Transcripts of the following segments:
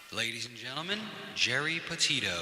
Ladies and gentlemen, Geri Petito.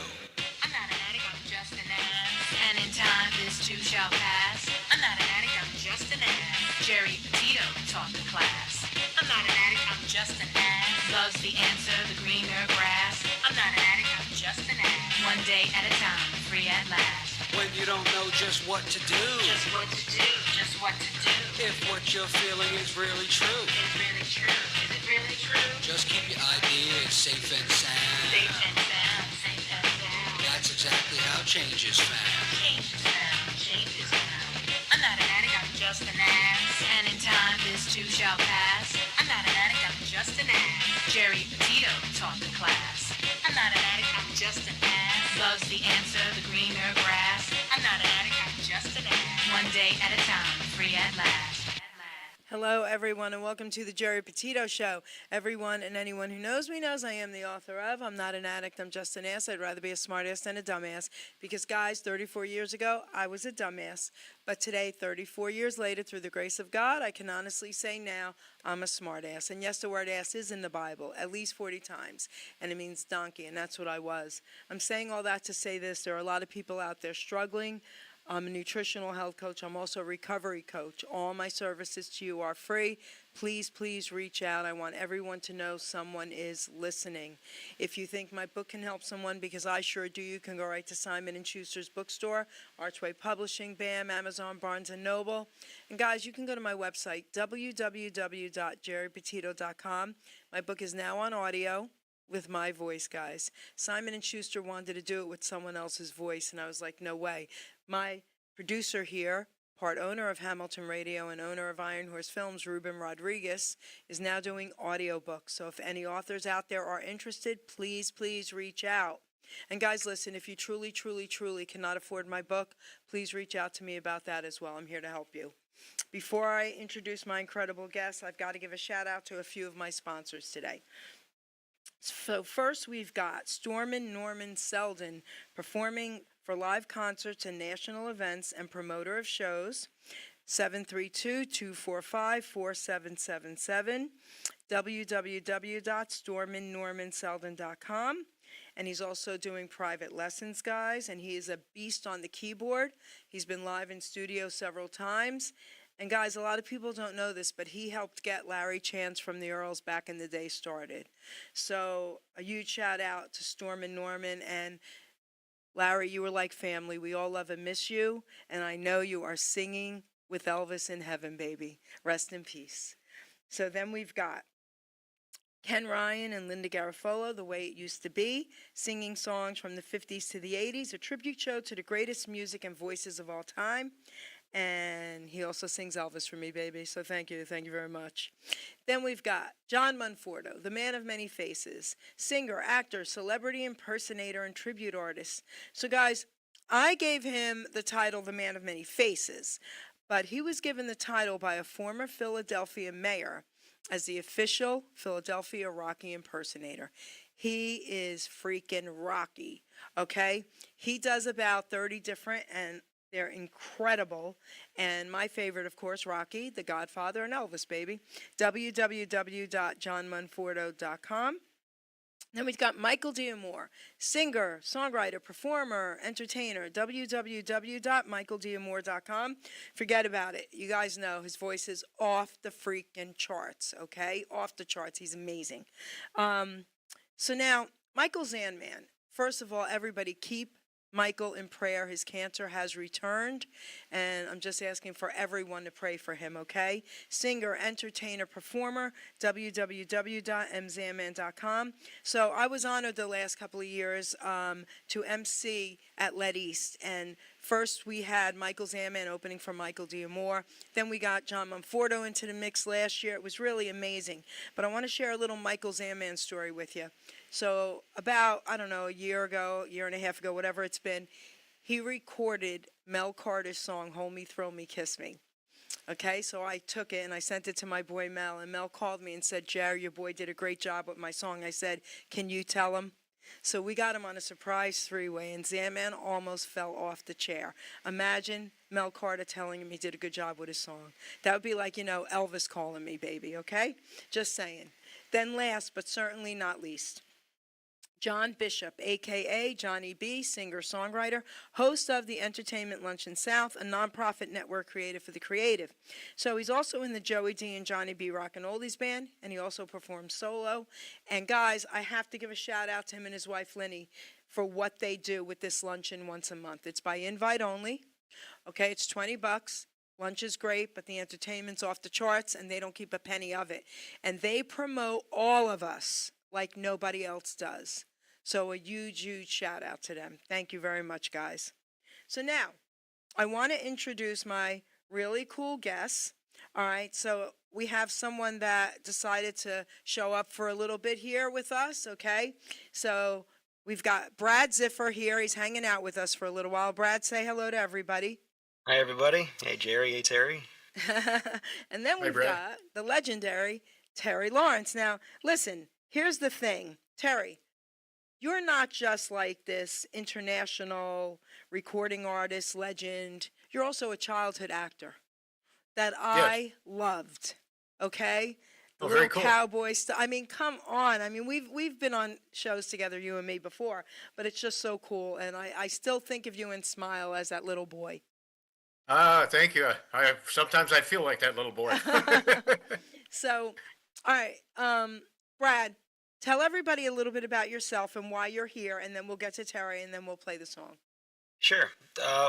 I'm not an addict, I'm just an ass. And in time, this too shall pass. I'm not an addict, I'm just an ass. Geri Petito taught the class. I'm not an addict, I'm just an ass. Loves the answer, the greener grass. I'm not an addict, I'm just an ass. One day at a time, free at last. When you don't know just what to do, Just what to do, just what to do. if what you're feeling is really true, Is it really true? Is it really true? just keep your ideas safe and sound. Safe and sound, safe and sound. That's exactly how change is found. Change is found, change is found. I'm not an addict, I'm just an ass. And in time, this too shall pass. I'm not an addict, I'm just an ass. Geri Petito taught the class. I'm not an addict, I'm just an ass. Loves the answer, the greener grass. I'm not an addict, I'm just an ass. One day at a time, free at last. Hello, everyone, and welcome to the Geri Petito Show. Everyone and anyone who knows me knows I am the author of I'm Not an Addict, I'm Just an Ass. I'd rather be a smartass than a dumbass because, guys, 34 years ago, I was a dumbass. But today, 34 years later, through the grace of God, I can honestly say now I'm a smartass. And yes, the word ass is in the Bible at least 40 times, and it means donkey, and that's what I was. I'm saying all that to say this. There are a lot of people out there struggling. I'm a nutritional health coach. I'm also a recovery coach. All my services to you are free. Please, please reach out. I want everyone to know someone is listening. If you think my book can help someone, because I sure do, you can go right to Simon & Schuster's bookstore, Archway Publishing, BAM, Amazon, Barnes & Noble. And guys, you can go to my website, www.geripetito.com. My book is now on audio with my voice, guys. Simon & Schuster wanted to do it with someone else's voice, and I was like, no way. My producer here, part owner of Hamilton Radio and owner of Iron Horse Films, Ruben Rodriguez, is now doing audiobooks. So if any authors out there are interested, please, please reach out. And guys, listen, if you truly, truly, truly cannot afford my book, please reach out to me about that as well. I'm here to help you. Before I introduce my incredible guests, I've got to give a shout out to a few of my sponsors today. So first we've got Stormin Norman Selden, performing for live concerts and national events and promoter of shows. 732-245-4777, www.storminnormanselden.com. And he's also doing private lessons, guys, and he is a beast on the keyboard. He's been live in studio several times. And guys, a lot of people don't know this, but he helped get Larry Chance from the Earls back in the day started. So a huge shout out to Storm and Norman. And Larry, you were like family. We all love and miss you. And I know you are singing with Elvis in heaven, baby. Rest in peace. So then we've got Ken Ryan and Linda Garofalo, The Way It Used to Be, singing songs from the 50s to the 80s, a tribute show to the greatest music and voices of all time. And he also sings Elvis for me, baby. So thank you very much. Then we've got John Monforto, the man of many faces, singer, actor, celebrity impersonator, and tribute artist. So guys, I gave him the title the man of many faces, but he was given the title by a former Philadelphia mayor as the official Philadelphia Rocky impersonator. He is freaking Rocky, okay? He does about 30 different, and they're incredible. And my favorite, of course, Rocky, The Godfather, and Elvis, baby. www.johnmonforto.com. Then we've got Michael D'Amore, singer, songwriter, performer, entertainer, www.michaeldamore.com. Forget about it. You guys know his voice is off the freaking charts, okay? Off the charts. He's amazing. So now, Michael Zanman. First of all, everybody keep Michael in prayer. His cancer has returned, and I'm just asking for everyone to pray for him, okay? Singer, entertainer, performer, www.mzanman.com. So I was honored the last couple of years to MC at Let East, and first we had Michael Zanman opening for Michael D'Amore. Then we got John Monforto into the mix last year. It was really amazing. But I want to share a little Michael Zanman story with you. So about, I don't know, a year ago, year and a half ago, whatever it's been, he recorded Mel Carter's song, Hold Me, Thrill Me, Kiss Me. Okay, so I took it and I sent it to my boy Mel, and Mel called me and said, Jerry, your boy did a great job with my song. I said, can you tell him? So we got him on a surprise three-way, and Zanman almost fell off the chair. Imagine Mel Carter telling him he did a good job with his song. That would be like, Elvis calling me, baby, okay? Just saying. Then last, but certainly not least, John Bishop, aka Johnny B, singer-songwriter, host of the Entertainment Luncheon South, a nonprofit network created for the creative. So he's also in the Joey D and Johnny B Rockin' Oldies band, and he also performs solo. And guys, I have to give a shout out to him and his wife Linny for what they do with this luncheon once a month. It's by invite only. Okay, it's $20. Lunch is great, but the entertainment's off the charts, and they don't keep a penny of it. And they promote all of us like nobody else does. So a huge, huge shout out to them. Thank you very much, guys. So now, I want to introduce my really cool guests. All right, so we have someone that decided to show up for a little bit here with us, okay? So we've got Brad Ziffer here. He's hanging out with us for a little while. Brad, say hello to everybody. Hi, everybody. Hey, Jerry. Hey, Terry. And then we've got the legendary Terry Lawrence. Now, listen, here's the thing. Terry, you're not just like this international recording artist, legend. You're also a childhood actor that I loved, okay? The very little cool. cowboy stuff. I mean, come on. I mean, we've been on shows together, you and me, before, but it's just so cool. And I still think of you and smile as that little boy. Thank you. Sometimes I feel like that little boy. So, all right, Brad, tell everybody a little bit about yourself and why you're here, and then we'll get to Terry, and then we'll play the song. Sure.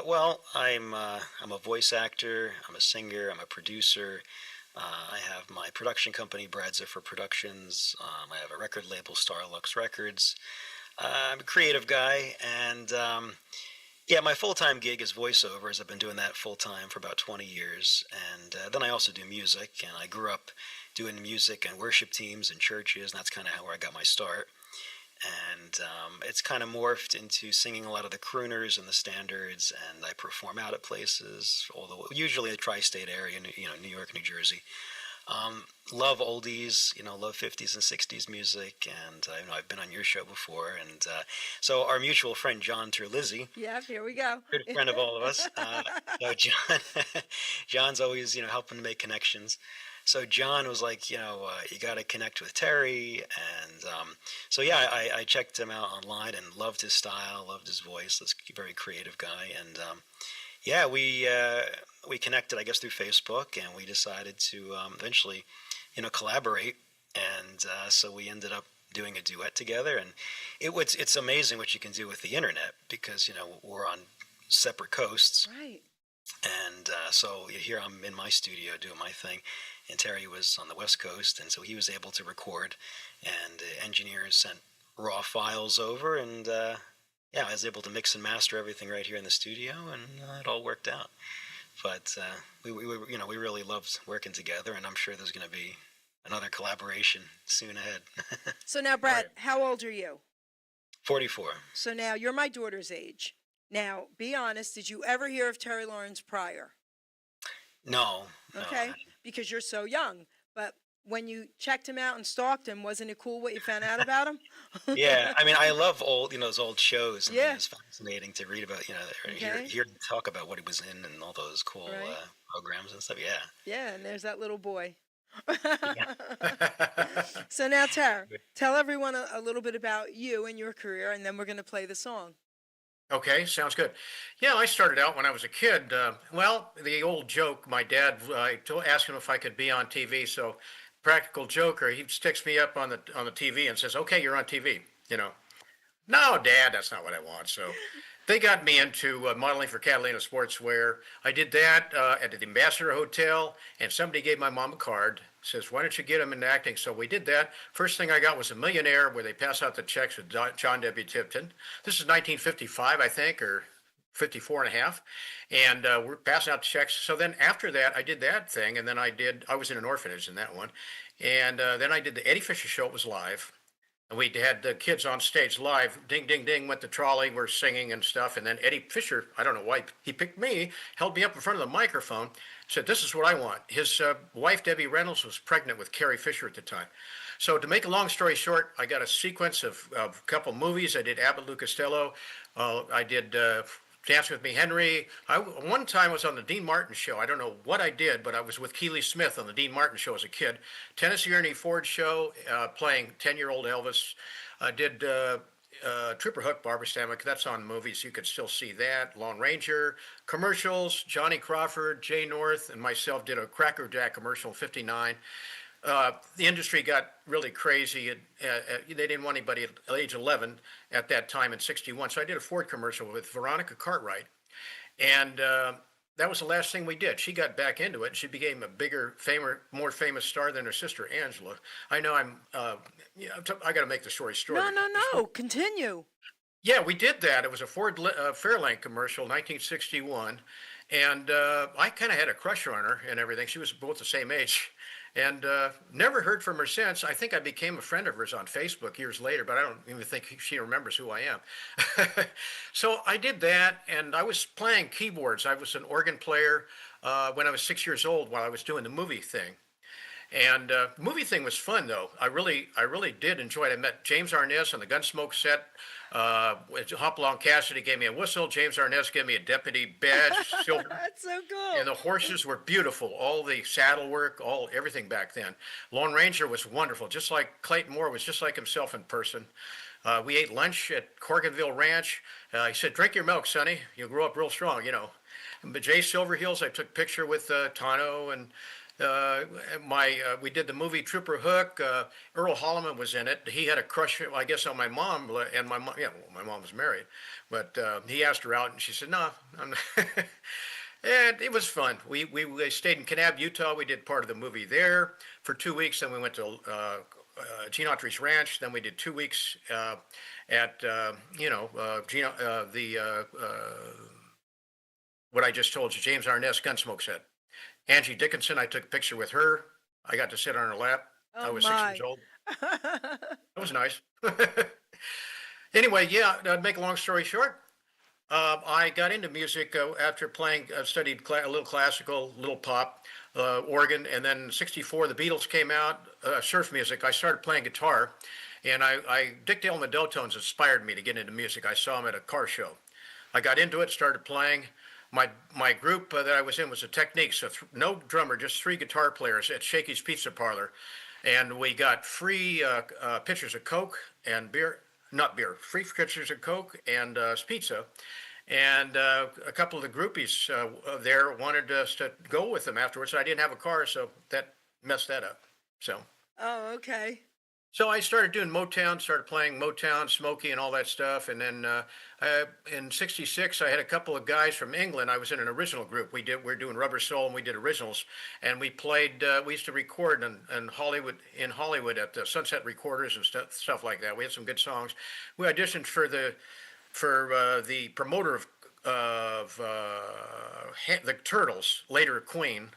Well, I'm a voice actor. I'm a singer. I'm a producer. I have my production company, Brad Ziffer Productions. I have a record label, Starlux Records. I'm a creative guy, and yeah, my full-time gig is voiceovers. I've been doing that full-time for about 20 years, and then I also do music, and I grew up doing music and worship teams in churches, and that's kind of how I got my start. And it's kind of morphed into singing a lot of the crooners and the standards, and I perform out at places, although usually a tri-state area, New York, New Jersey. Love oldies, love 50s and 60s music, and I've been on your show before, and so our mutual friend John Terlizzi, Yeah, here we go. good friend of all of us. So John's always helping to make connections. So John was like, you got to connect with Terry, and so yeah, I checked him out online and loved his style, loved his voice. This very creative guy, and yeah, we connected, I guess, through Facebook, and we decided to eventually, collaborate, and so we ended up doing a duet together, and it's amazing what you can do with the internet, because we're on separate coasts, Right. and so here I'm in my studio doing my thing, and Terry was on the West Coast, and so he was able to record, and engineers sent raw files over, and yeah, I was able to mix and master everything right here in the studio, and it all worked out. But we really loved working together, and I'm sure there's going to be another collaboration soon ahead. So now, Brad, Right. how old are you? 44. So now you're my daughter's age. Now, be honest, did you ever hear of Terry Lawrence prior? No. Okay, because you're so young. But when you checked him out and stalked him, wasn't it cool what you found out about him? Yeah, I mean, I love those old shows. And Yeah. It's fascinating to read about, Okay. hear him talk about what he was in and all those cool Right. programs and stuff. Yeah. Yeah, and there's that little boy. So now, Tara, tell everyone a little bit about you and your career, and then we're going to play the song. Okay, sounds good. Yeah, I started out when I was a kid. Well, the old joke, my dad, I asked him if I could be on TV. So, practical joker, he sticks me up on the TV and says, "Okay, you're on TV." No, Dad, that's not what I want. So, they got me into modeling for Catalina Sportswear. I did that at the Ambassador Hotel, and somebody gave my mom a card. Says, "Why don't you get him into acting?" So we did that. First thing I got was a Millionaire, where they pass out the checks with John W. Tipton. This is 1955, I think, or 54 and a half. And we're passing out checks. So then after that, I did that thing. And then I was in an orphanage in that one. And then I did the Eddie Fisher Show. It was live. And we had the kids on stage live. Ding, ding, ding, went the trolley. We're singing and stuff. And then Eddie Fisher, I don't know why, he picked me, held me up in front of the microphone, said, "This is what I want." His wife, Debbie Reynolds, was pregnant with Carrie Fisher at the time. So to make a long story short, I got a sequence of a couple movies. I did Abbott Lou Costello. I did Dance with Me, Henry. One time I was on the Dean Martin show. I don't know what I did, but I was with Keely Smith on the Dean Martin show as a kid. Tennessee Ernie Ford show, playing 10-year-old Elvis. I did Trooper Hook, Barbara Stanwyck, that's on movies. You could still see that. Lone Ranger, commercials, Johnny Crawford, Jay North, and myself did a Cracker Jack commercial in 59. The industry got really crazy. They didn't want anybody at age 11 at that time in 61. So I did a Ford commercial with Veronica Cartwright. And that was the last thing we did. She got back into it. She became a bigger, more famous star than her sister Angela. I know I got to make the story short. No. Continue. Yeah, we did that. It was a Ford Fairlane commercial, 1961, and I kind of had a crush on her and everything. She was both the same age, and never heard from her since. I think I became a friend of hers on Facebook years later, but I don't even think she remembers who I am. So I did that, and I was playing keyboards. I was an organ player when I was 6 years old while I was doing the movie thing. And the movie thing was fun, though. I really did enjoy it. I met James Arness on the Gunsmoke set. Hopalong Cassidy gave me a whistle. James Arness gave me a deputy badge. Silver. That's so cool. And the horses were beautiful. All the saddle work, everything back then. Lone Ranger was wonderful. Just like Clayton Moore was just like himself in person. We ate lunch at Corganville Ranch. He said, "Drink your milk, Sonny. You'll grow up real strong, you know." But Jay Silverheels, I took a picture with Tano and we did the movie Trooper Hook. Earl Holliman was in it. He had a crush, I guess, on my mom, and my mom, yeah, well, my mom was married, but he asked her out, and she said, "No, I'm not." And it was fun. We stayed in Kanab, Utah. We did part of the movie there for 2 weeks. Then we went to Gene Autry's ranch. Then we did 2 weeks at what I just told you, James Arness Gunsmoke set. Angie Dickinson, I took a picture with her. I got to sit on her lap. I was 6 years old. That was nice. Anyway, yeah, to make a long story short, I got into music after studied a little classical, little pop, organ, and then in '64 the Beatles came out, surf music. I started playing guitar, and Dick Dale and the Dotones inspired me to get into music. I saw him at a car show. I got into it, started playing. My group that I was in was a Technique, so no drummer, just 3 guitar players at Shakey's Pizza Parlor, and we got free pitchers of Coke and beer, not beer, free pitchers of Coke and pizza, and a couple of the groupies there wanted us to go with them afterwards. I didn't have a car, so that messed that up. So. Oh, okay. So I started doing Motown, started playing Motown, Smokey, and all that stuff. And then in '66, I had a couple of guys from England. I was in an original group. We were doing Rubber Soul, and we did originals. And we played. We used to record in Hollywood at the Sunset Recorders and stuff like that. We had some good songs. We auditioned for the promoter of the Turtles, later Queen.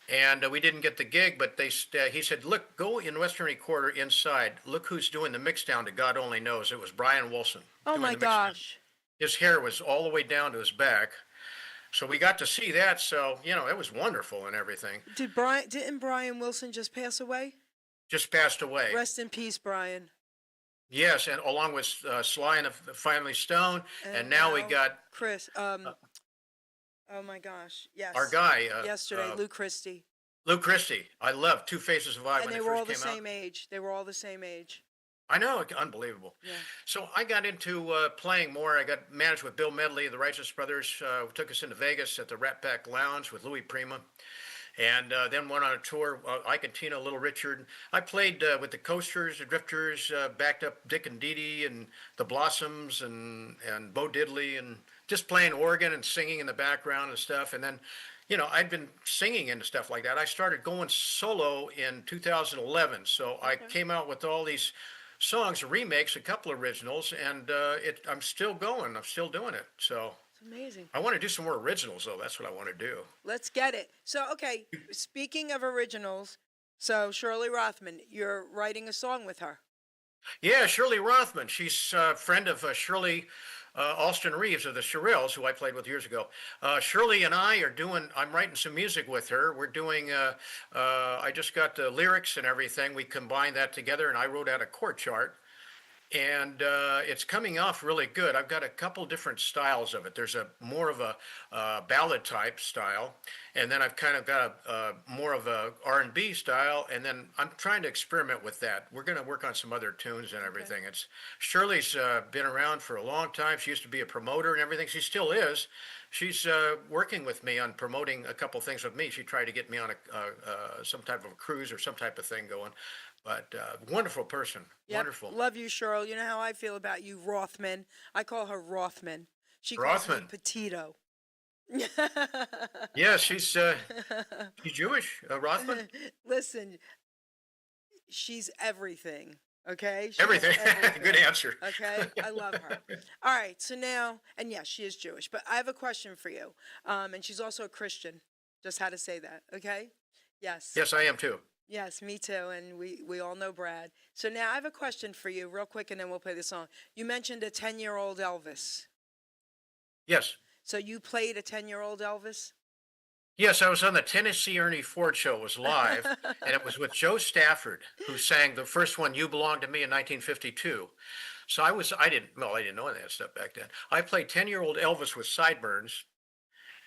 And we didn't get the gig, but he said, "Look, go in Western Recorder inside. Look who's doing the mix down to God only knows." It was Brian Wilson. Oh my gosh. His hair was all the way down to his back. So we got to see that. So, it was wonderful and everything. Didn't Brian Wilson just pass away? Just passed away. Rest in peace, Brian. Yes, and along with Sly and the Family Stone. And now we got Chris. Oh my gosh! Yes. Our guy. Yesterday, Lou Christie. Lou Christie. I love Two Faces of I and when they it were all first the came same out. age. They were all the same age. I know, unbelievable. Yeah. So I got into playing more. I got managed with Bill Medley, the Righteous Brothers. Took us into Vegas at the Rat Pack Lounge with Louis Prima. And then went on a tour, Ike and Tina, Little Richard. I played with the Coasters, the Drifters, backed up Dick and Dee Dee and the Blossoms and Bo Diddley, and just playing organ and singing in the background and stuff. And then, I'd been singing into stuff like that. I started going solo in 2011. So I came out with all these songs, remakes, a couple originals, and I'm still going. I'm still doing it. So. Amazing. I want to do some more originals, though. That's what I want to do. Let's get it. So, okay, speaking of originals, so Shirley Rothman, you're writing a song with her. Yeah, Shirley Rothman. She's a friend of Shirley Alston Reeves of the Shirelles, who I played with years ago. Shirley and I'm writing some music with her. We're doing, I just got the lyrics and everything. We combined that together, and I wrote out a chord chart. and it's coming off really good. I've got a couple different styles of it. There's a more of a ballad type style, and then I've kind of got a more of a R&B style, and then I'm trying to experiment with that. We're going to work on some other tunes and everything. It's Shirley's been around for a long time. She used to be a promoter and everything. She still is. She's working with me on promoting a couple things with me. She tried to get me on some type of a cruise or some type of thing going. But wonderful person, Yep. wonderful. Love you, Cheryl. You know how I feel about you, Rothman. I call her Rothman. She calls me Rothman. Petito. Yeah, she's Jewish, Rothman. Listen, she's everything. Okay. She's Everything. everything. Good answer. Okay, I love her. All right, so now, and yes, she is Jewish, but I have a question for you. And she's also a Christian. Just had to say that. Okay. Yes. Yes, I am too. Yes, me too, and we all know Brad. So now I have a question for you, real quick, and then we'll play the song. You mentioned a 10-year-old Elvis. Yes. So you played a 10-year-old Elvis? Yes, I was on the Tennessee Ernie Ford show. It was live, and it was with Joe Stafford, who sang the first one, "You Belong to Me" in 1952. So I didn't know any of that stuff back then. I played 10-year-old Elvis with sideburns,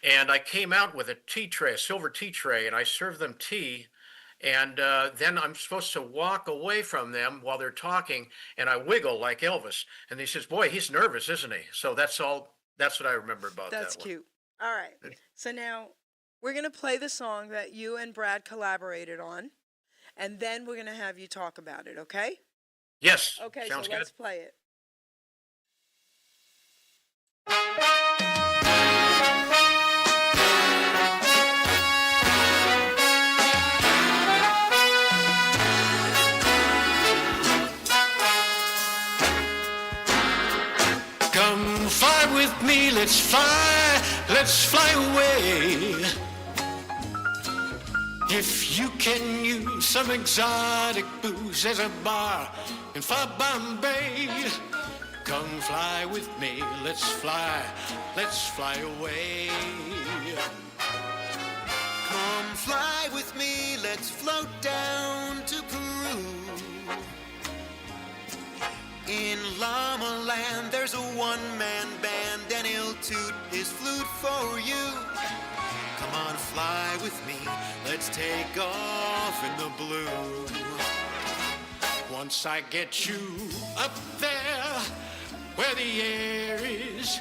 and I came out with a tea tray, a silver tea tray, and I served them tea. And then I'm supposed to walk away from them while they're talking, and I wiggle like Elvis. And he says, "Boy, he's nervous, isn't he?" So that's all. That's what I remember about That's that one. cute. All right. So now we're going to play the song that you and Brad collaborated on, and then we're going to have you talk about it, okay? Yes. Okay, Sounds so good. let's play it. Come fly with me, let's fly away. If you can use some exotic booze, there's a bar in far Bombay. Come fly with me, let's fly away. Come fly with me, let's float down to Peru. In Llama Land, there's a one-man band, and he'll toot his flute for you. Come on, fly with me, let's take off in the blue. Once I get you up there, where the air is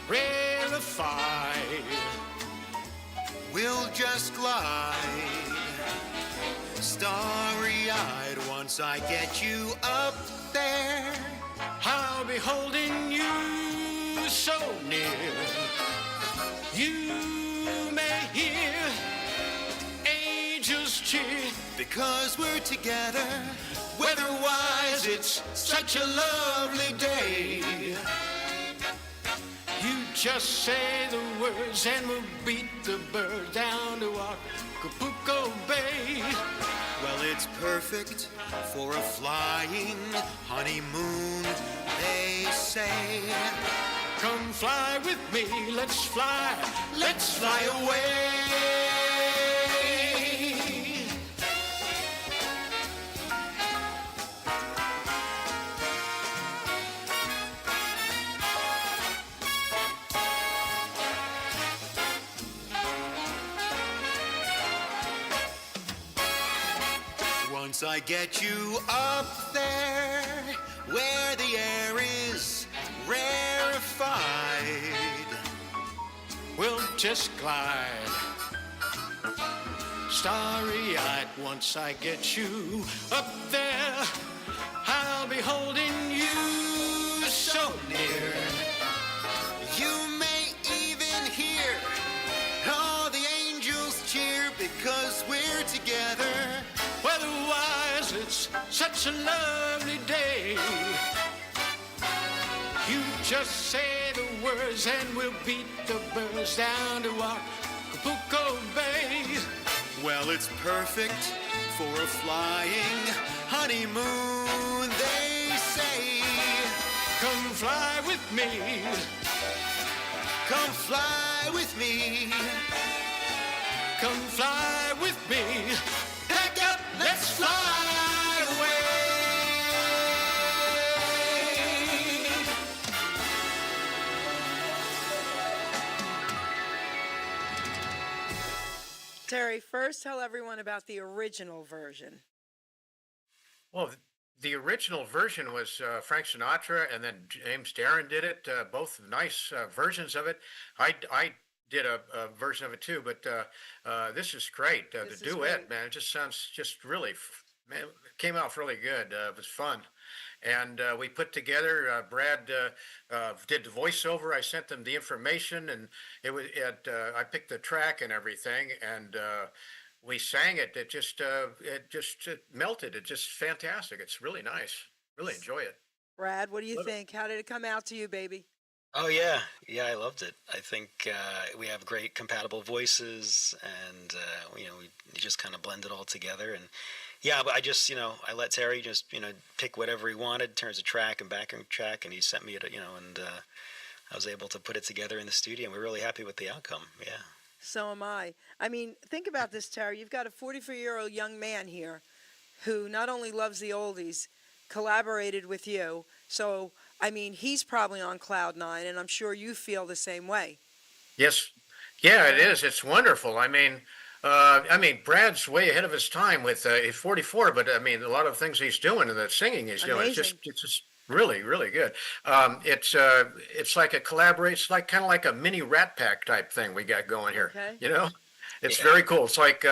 rarefied, We'll just glide, starry-eyed. Once I get you up there, I'll be holding you so near. You may hear angels cheer. because we're together. Weather-wise, it's such a lovely day. You just say the words and we'll beat the bird down to Acapulco Bay. Well, it's perfect for a flying honeymoon, they say. Come fly with me, let's fly away. Once I get you up there, where the air is rarefied, We'll just glide, starry-eyed. Once I get you up there, I'll be holding you so near. you may even hear all the angels cheer because we're together. Weather-wise, it's such a lovely day. You just say the words and we'll beat the birds down to Acapulco Bay. Well, it's perfect for a flying honeymoon, they say. Come fly with me, Come fly with me. come fly with me. Pack up, let's fly away. Terry, first tell everyone about the original version. Well, the original version was Frank Sinatra, and then James Darren did it. Both nice versions of it. I did a version of it too, but this is great. This The is duet, great. man, it just sounds just really, man, it came out really good. It was fun. And we put together. Brad did the voiceover. I sent them the information, and I picked the track and everything, and we sang it. It melted. It's just fantastic. It's really nice. Really enjoy it. Brad, what do you Love it. think? How did it come out to you, baby? Oh yeah, yeah, I loved it. I think we have great compatible voices, and we just kind of blend it all together. And yeah, but I just I let Terry just pick whatever he wanted in terms of track and backing track, and he sent me it, and I was able to put it together in the studio, and we're really happy with the outcome. Yeah. So am I. I mean, think about this, Terry. You've got a 44-year-old young man here who not only loves the oldies, collaborated with you. So, I mean, he's probably on cloud nine, and I'm sure you feel the same way. Yes. Yeah, it is. It's wonderful. Brad's way ahead of his time with he's 44, but I mean, a lot of things he's doing and the singing he's doing, Amazing. it's just really, really good. It's like a collaborate. It's like kind of like a mini Rat Pack type thing we got going here. Okay. It's Yeah. very cool. It's like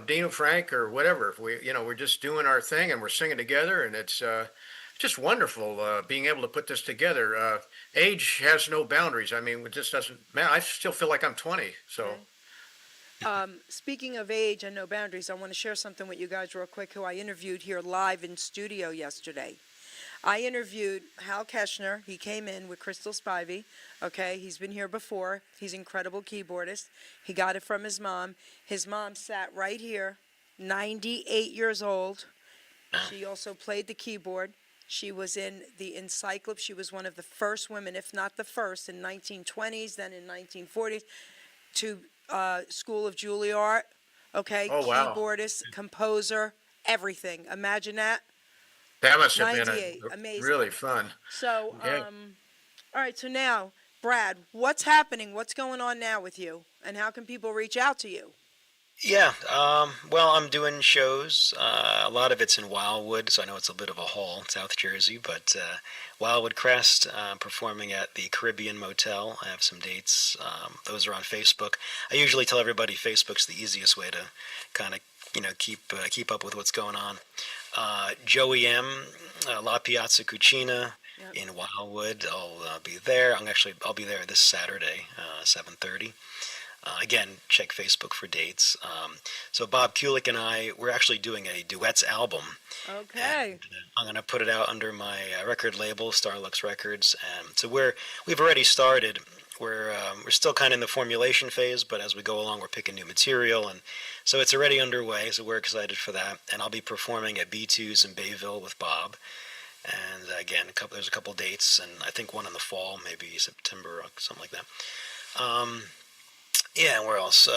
Dino Frank or whatever. We're just doing our thing and we're singing together, and it's just wonderful being able to put this together. Age has no boundaries. I mean, it just doesn't. Man, I still feel like I'm 20. So. Okay. Speaking of age and no boundaries, I want to share something with you guys real quick who I interviewed here live in studio yesterday. I interviewed Hal Keschner. He came in with Crystal Spivey. Okay, he's been here before. He's an incredible keyboardist. He got it from his mom. His mom sat right here, 98 years old. She also played the keyboard. She was in the encyclopedia. She was one of the first women, if not the first, in 1920s, then in 1940s, to School of Juilliard. Okay, Oh, wow. keyboardist, composer, everything. Imagine that. That must have been 98, amazing. really fun. So, Yeah. all right, so now, Brad, what's happening? What's going on now with you? And how can people reach out to you? Yeah, well, I'm doing shows. A lot of it's in Wildwood, so I know it's a bit of a haul, South Jersey, but Wildwood Crest, performing at the Caribbean Motel. I have some dates. Those are on Facebook. I usually tell everybody Facebook's the easiest way to kind of, keep up with what's going on. Joey M, La Piazza Cucina Yep. in Wildwood. I'll be there. I'll be there this Saturday, 7:30. Again, check Facebook for dates. So Bob Kulick and we're actually doing a duets album. Okay. And I'm going to put it out under my record label, Starlux Records. And so we've already started. We're still kind of in the formulation phase, but as we go along, we're picking new material, and so it's already underway. So we're excited for that. And I'll be performing at B2's in Bayville with Bob. And again, there's a couple dates, and I think one in the fall, maybe September or something like that. Yeah, and where else?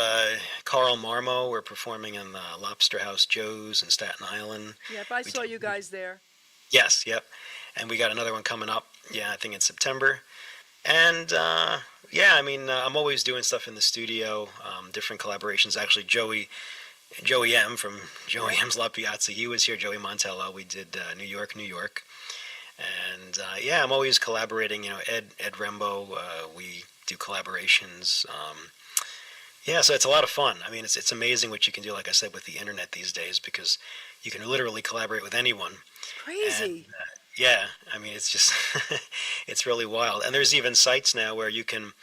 Carl Marmo, we're performing in the Lobster House Joe's in Staten Island. Yep, I saw you guys there. Yes, yep. And we got another one coming up, I think in September. And I'm always doing stuff in the studio, different collaborations. Actually, Joey M from Joey M's La Piazza, he was here, Joey Montello. We did New York. And I'm always collaborating, Ed Rembo, we do collaborations. So it's a lot of fun. I mean, it's amazing what you can do, like I said, with the internet these days, because you can literally collaborate with anyone. Crazy. And, I mean, it's just, it's really wild. And there's even sites now where you can,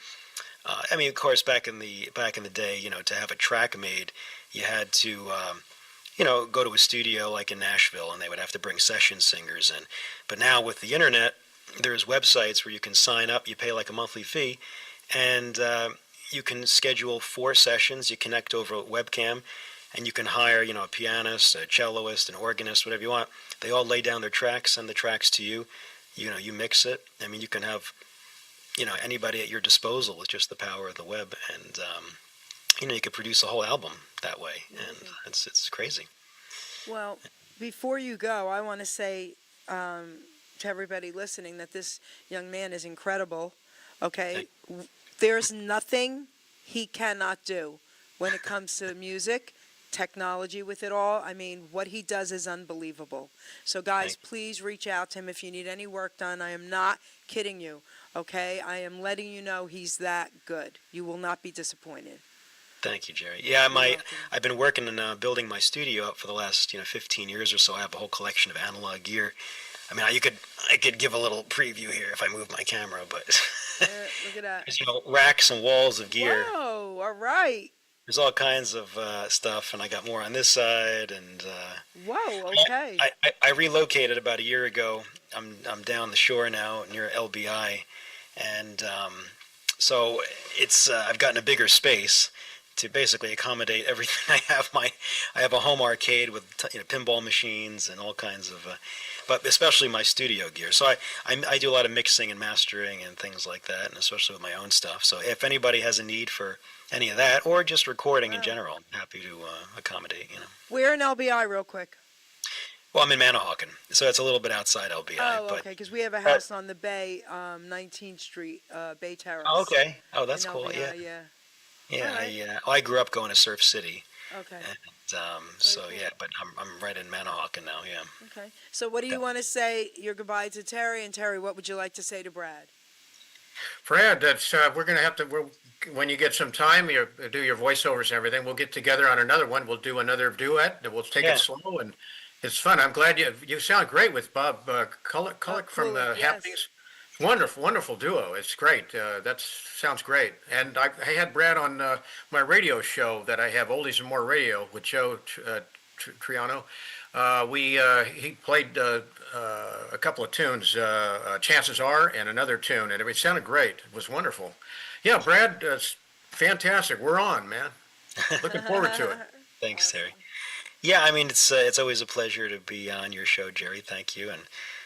of course, back in the day, to have a track made, you had to, go to a studio like in Nashville, and they would have to bring session singers in. But now with the internet, there's websites where you can sign up, you pay like a monthly fee, and you can schedule 4 sessions. You connect over a webcam, and you can hire, a pianist, a celloist, an organist, whatever you want. They all lay down their tracks, send the tracks to you. You mix it. I mean, you can have, anybody at your disposal with just the power of the web, and you could produce a whole album that way, and it's crazy. Well, before you go, I want to say to everybody listening that this young man is incredible. Okay, there's nothing he cannot do. when it comes to music, technology with it all. I mean, what he does is unbelievable. So, guys, please reach out to him if you need any work done. I am not kidding you, okay? I am letting you know he's that good. You will not be disappointed. Thank you, Jerry. Yeah, I've been working and building my studio up for the last 15 years or so. I have a whole collection of analog gear. I mean, I could give a little preview here if I move my camera, but Look at that. there's racks and walls of gear. Whoa, all right. There's all kinds of stuff, and I got more on this side. And Whoa, okay. I relocated about a year ago. I'm down the shore now near LBI, and so it's I've gotten a bigger space to basically accommodate everything I have. I have a home arcade with pinball machines and all kinds of, but especially my studio gear. So I do a lot of mixing and mastering and things like that, and especially with my own stuff. So if anybody has a need for any of that or just recording in general, I'm happy to accommodate. Where in LBI, real quick? Well, I'm in Manahawkin, so it's a little bit outside LBI. Oh, okay, because we have a house on the Bay, 19th Street, Bay Terrace. Oh, okay. Oh, that's in cool. LBI, Yeah. All right. I grew up going to Surf City. Okay. And, so cool. yeah, but I'm right in Manahawkin now. Yeah. Okay. So what do you want to say your goodbye to Terry? And Terry, what would you like to say to Brad? Brad, that's we're gonna have to. When you get some time, you do your voiceovers and everything. We'll get together on another one. We'll do another duet. And we'll take it slow, and it's fun. I'm glad you sound great with Bob Kulick from the yes. Happenings. Wonderful duo. It's great. That sounds great. And I had Brad on my radio show that I have, Oldies and More Radio, with Joe Triano. He played a couple of tunes, Chances Are, and another tune, and it sounded great. It was wonderful. Yeah, Brad, fantastic. We're on, man. Looking forward to it. Thanks, Terry. Yeah, I mean, it's always a pleasure to be on your show, Jerry. Thank you. And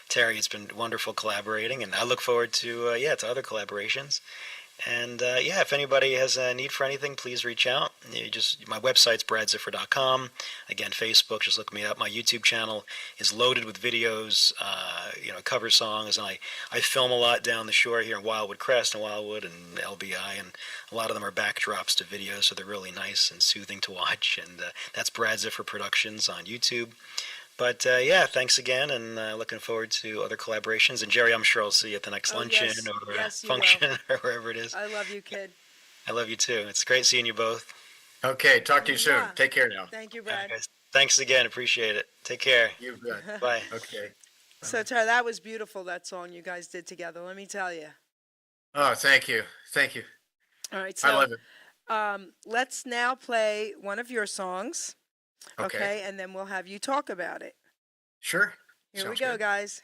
Terry, it's been wonderful collaborating, and I look forward to to other collaborations. And if anybody has a need for anything, please reach out. My website's bradziffer.com. Again, Facebook, just look me up. My YouTube channel is loaded with videos, cover songs, and I film a lot down the shore here in Wildwood Crest and Wildwood and LBI, and a lot of them are backdrops to videos, so they're really nice and soothing to watch. And that's Brad Ziffer Productions on YouTube. But thanks again, and looking forward to other collaborations. And Jerry, I'm sure I'll see you at the next luncheon or function or wherever it is. I love you, kid. I love you too. It's great seeing you both. Okay, talk to you soon. Take care now. Thank you, Brad. Guys, thanks again. Appreciate it. Take care. You bet. Bye. Okay. So, Terry, that was beautiful, that song you guys did together. Let me tell you. Oh, thank you. All right, I so love it. let's now play one of your songs. Okay. And then we'll have you talk about it. Sure. Here Sounds we go, good. guys.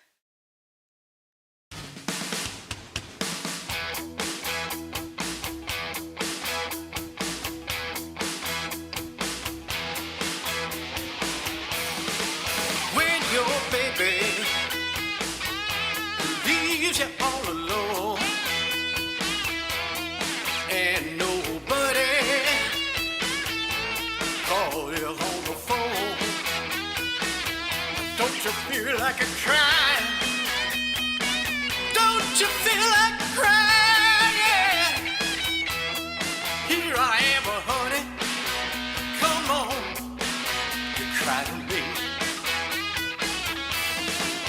When your baby leaves you all alone and nobody calls you on the phone, don't you feel like a crying? Don't you feel like crying? Yeah. Here I am, honey. Come on, you cry to me.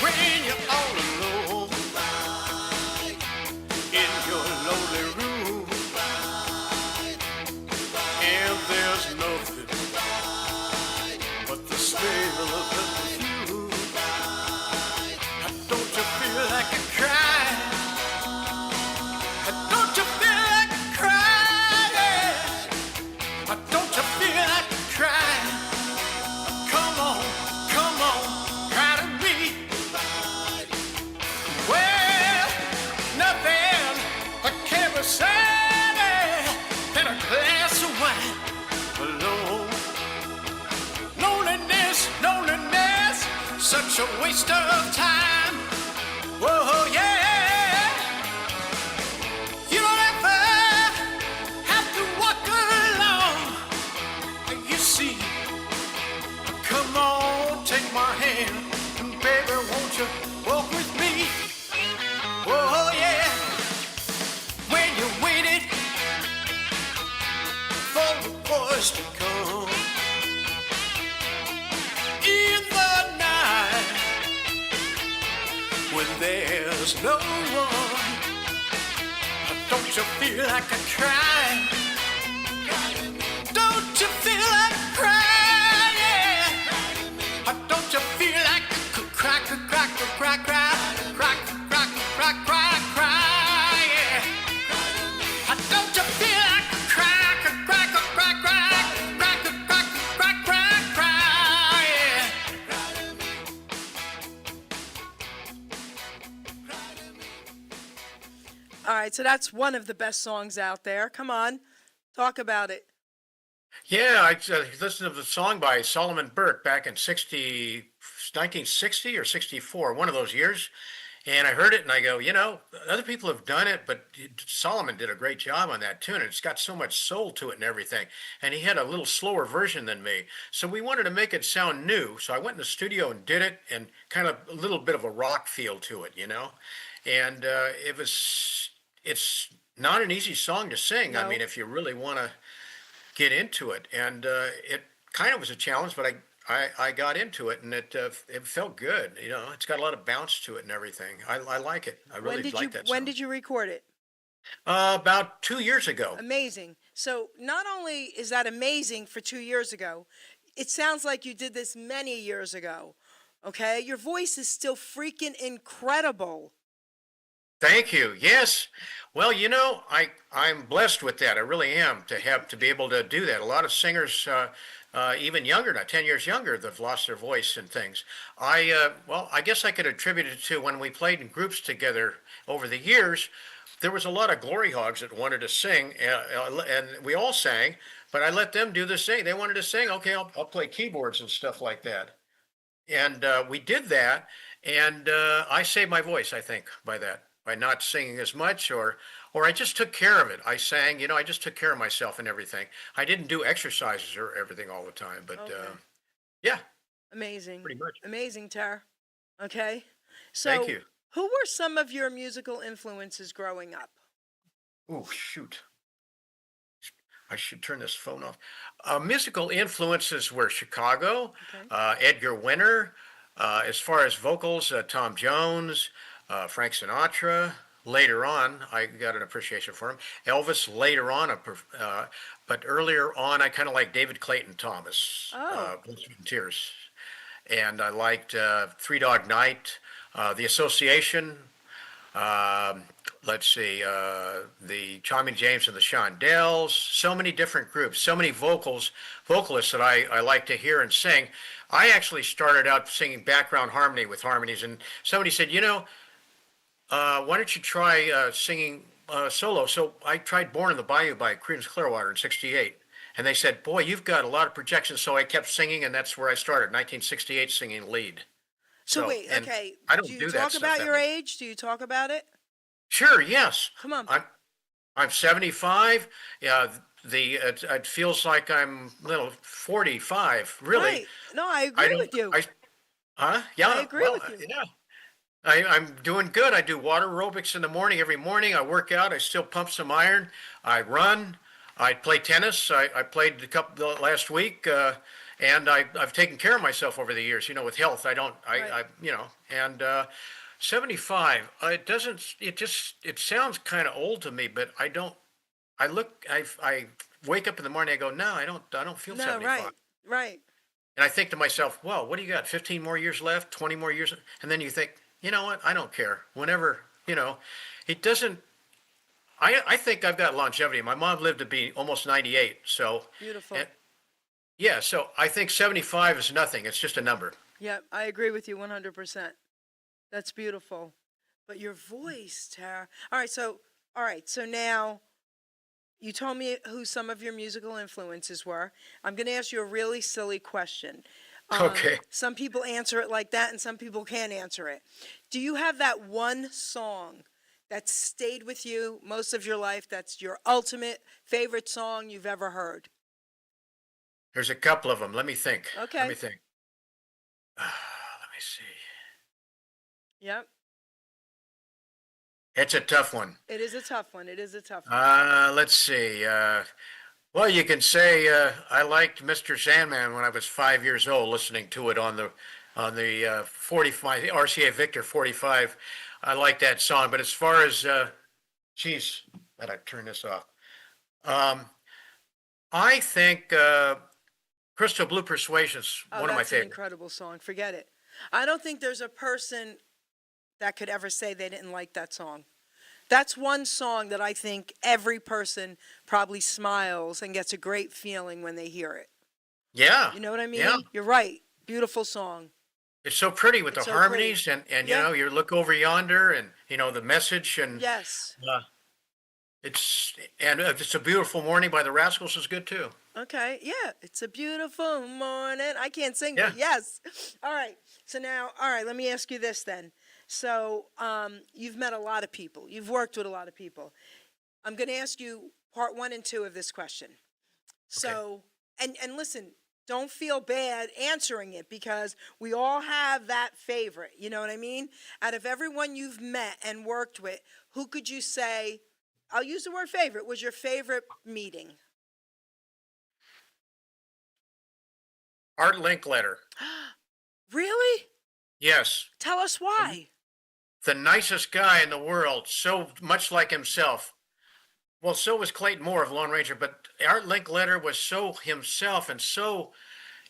When you're all alone in your lonely room, and there's nothing but the smell of the perfume. Don't you feel like a cry? Don't you feel like a cry? Yeah. Don't you feel like a cry? Come on, cry to me. Well, nothing can be sadder than a glass of wine alone. Loneliness, such a waste of time. Whoa, yeah. You don't ever have to walk alone. You see, come on, take my hand, and baby, won't you walk with me? Whoa, yeah. When you waited for the voice there's no one. Don't you feel like a crying? Don't you feel like crying? Yeah. Don't you feel like cry, cry, cry, cry, cry, cry, cry, cry, cry, cry, yeah. Don't you feel like cry, cry, cry, cry, cry, cry, cry, cry, cry, cry, yeah. All right, so that's one of the best songs out there. Come on, talk about it. Yeah, I listened to the song by Solomon Burke back in 1960 or 64, one of those years. And I heard it and I go, other people have done it, but Solomon did a great job on that tune. And it's got so much soul to it and everything. And he had a little slower version than me. So we wanted to make it sound new. So I went in the studio and did it, and kind of a little bit of a rock feel to it, And it's not an easy song to sing. No. I mean, if you really want to get into it, and it kind of was a challenge, but I got into it, and it felt good. It's got a lot of bounce to it and everything. I like it. I really like that song. When did you record it? About 2 years ago. Amazing. So not only is that amazing for 2 years ago, it sounds like you did this many years ago. Okay, your voice is still freaking incredible. Thank you. Yes. Well, I'm blessed with that. I really am, to be able to do that. A lot of singers, even younger, now 10 years younger, they've lost their voice and things. I guess I could attribute it to when we played in groups together over the years. There was a lot of glory hogs that wanted to sing, and we all sang, but I let them do the sing. They wanted to sing. Okay, I'll play keyboards and stuff like that. And we did that, and I saved my voice, I think, by not singing as much, or I just took care of it. I sang, I just took care of myself and everything. I didn't do exercises or everything all the time, but Okay. yeah, Amazing. pretty much. Amazing, Tara. Okay. So Thank you. who were some of your musical influences growing up? Oh, shoot. I should turn this phone off. Musical influences were Chicago, Okay. Edgar Winter. As far as vocals, Tom Jones, Frank Sinatra. Later on, I got an appreciation for him. Elvis later on, but earlier on, I kind of liked David Clayton Thomas, Oh. Blood, Sweat and Tears. And I liked Three Dog Night, The Association, let's see, the Charming James and the Shondells, so many different groups, so many vocalists that I like to hear and sing. I actually started out singing background harmony with harmonies, and somebody said, why don't you try singing solo? So I tried Born in the Bayou by Creedence Clearwater in '68. And they said, boy, you've got a lot of projections. So I kept singing, and that's where I started, 1968, singing lead. So wait, and okay. I don't do do you that talk stuff about that your much. age? Do you talk about it? Sure, yes. Come on. I'm 75. Yeah, it feels like I'm 45. Really, Right. No, I agree don't. with you. Huh? Yeah. I agree with you. Yeah. I'm doing good. I do water aerobics in the morning every morning. I work out. I still pump some iron. I run. I play tennis. I played a couple last week, and I've taken care of myself over the years. With health. I don't. Right. And 75. It sounds kind of old to me, but I don't. I wake up in the morning. I go, no, I don't feel No, 75. right. And I think to myself, well, what do you got? 15 more years left, 20 more years. And then you think, you know what? I don't care. Whenever, it doesn't, I think I've got longevity. My mom lived to be almost 98. So, Beautiful. yeah, so I think 75 is nothing. It's just a number. Yep, I agree with you 100%. That's beautiful. But your voice, Tara. All right, so now you told me who some of your musical influences were. I'm going to ask you a really silly question. Okay. Some people answer it like that, and some people can't answer it. Do you have that one song that stayed with you most of your life, that's your ultimate favorite song you've ever heard? There's a couple of them. Let me think. Okay. Let me think. Let me see. Yep. It's a tough one. It is a tough one. Let's see. Well, you can say I liked Mr. Sandman when I was 5 years old, listening to it on the 45 RCA Victor 45. I like that song. But as far as, geez, let I turn this off. Um, I think Crystal Blue Persuasion's Oh, one of my that's an favorites. incredible song. Forget it. I don't think there's a person that could ever say they didn't like that song. That's one song that I think every person probably smiles and gets a great feeling when they hear it. Yeah. You know what I mean? Yeah. You're right. Beautiful song. It's so pretty with It's the so harmonies pretty. and Yeah. you look over yonder and, the message and Yes. uh, it's a beautiful morning by the Rascals is good too. Okay. Yeah. It's a beautiful morning. I can't sing, Yeah. but yes. All right. So now, all right, let me ask you this then. So, you've met a lot of people. You've worked with a lot of people. I'm going to ask you part 1 and 2 of this question. So, and listen, don't feel bad answering it because we all have that favorite. You know what I mean? Out of everyone you've met and worked with, who could you say, I'll use the word favorite, was your favorite meeting? Art Linkletter. Really? Yes. Tell us why. The nicest guy in the world, so much like himself. Well, so was Clayton Moore of Lone Ranger, but Art Linkletter was so himself and so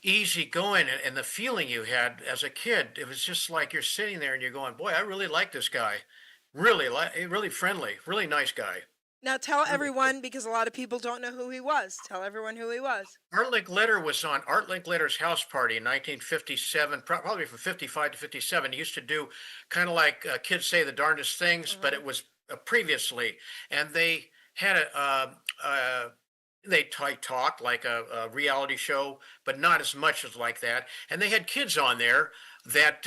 easygoing, and the feeling you had as a kid, it was just like you're sitting there and you're going, boy, I really like this guy. Really friendly, really nice guy. Now tell everyone, because a lot of people don't know who he was. Tell everyone who he was. Art Linkletter was on Art Linkletter's house party in 1957, probably from 55 to 57. He used to do kind of like kids say the darndest things, but it was previously. And they had they talked like a reality show, but not as much as like that. And they had kids on there that